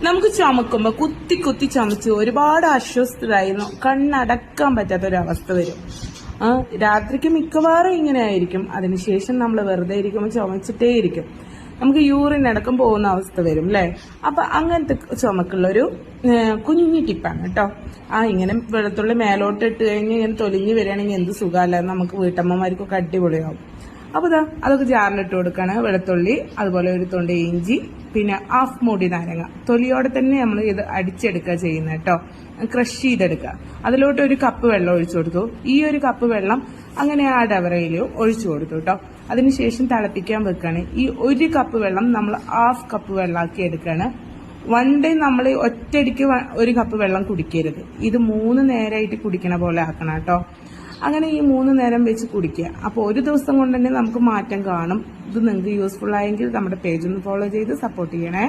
നമുക്ക് ചുമക്കുമ്പോൾ കുത്തി കുത്തി ചുമച്ച് ഒരുപാട് അസ്വസ്ഥരായിരുന്നു, കണ്ണടക്കാൻ പറ്റാത്തൊരവസ്ഥ വരും. രാത്രിക്ക് മിക്കവാറും ഇങ്ങനെ ആയിരിക്കും. അതിനുശേഷം നമ്മൾ വെറുതെ ഇരിക്കുമ്പോൾ ചുമച്ചിട്ടേ ഇരിക്കും. നമുക്ക് യൂറിൻ അടക്കം പോകുന്ന അവസ്ഥ വരും അല്ലേ. അപ്പൊ അങ്ങനത്തെ ചുമക്കുള്ളൊരു കുഞ്ഞു ടിപ്പാണ് കേട്ടോ. ഇങ്ങനെ വെളുത്തുള്ളി മേലോട്ട് ഇട്ട് കഴിഞ്ഞ് ഇങ്ങനെ തൊലിഞ്ഞ് വരികയാണെങ്കിൽ എന്ത് സുഖമല്ല, നമുക്ക് വീട്ടമ്മമാർക്കൊക്കെ അടിപൊളിയാവും. അപ്പൊ അതൊക്കെ ജാറിലിട്ട് കൊടുക്കാണ്. വെളുത്തുള്ളി, അതുപോലെ ഒരു തൊണ്ടി ഇഞ്ചി, പിന്നെ ഹാഫ് മൂടി നാരങ്ങ തൊലിയോടെ തന്നെ നമ്മൾ ഇത് അടിച്ചെടുക്കുക ചെയ്യുന്നത് കേട്ടോ. ക്രഷ് ചെയ്തെടുക്കുക. അതിലോട്ട് ഒരു കപ്പ് വെള്ളം ഒഴിച്ചു കൊടുത്തു. ഈ ഒരു കപ്പ് വെള്ളം അങ്ങനെ ആ ഡവറയിലും ഒഴിച്ചു കൊടുത്തു കേട്ടോ. അതിനുശേഷം തിളപ്പിക്കാൻ വെക്കാണ്. ഈ ഒരു കപ്പ് വെള്ളം നമ്മൾ ഹാഫ് കപ്പ് വെള്ളമാക്കി എടുക്കുകയാണ്. വൺ ഡേ നമ്മൾ ഒറ്റയടിക്ക് ഒരു കപ്പ് വെള്ളം കുടിക്കരുത്. ഇത് 3 നേരമായിട്ട് കുടിക്കണ പോലെ ആക്കണം കേട്ടോ. അങ്ങനെ ഈ 3 നേരം വെച്ച് കുടിക്കുക. അപ്പോൾ ഒരു ദിവസം കൊണ്ട് തന്നെ നമുക്ക് മാറ്റം കാണും. ഇത് നിങ്ങൾക്ക് യൂസ്ഫുൾ ആയെങ്കിൽ നമ്മുടെ പേജ് ഒന്ന് ഫോളോ ചെയ്ത് സപ്പോർട്ട് ചെയ്യണേ.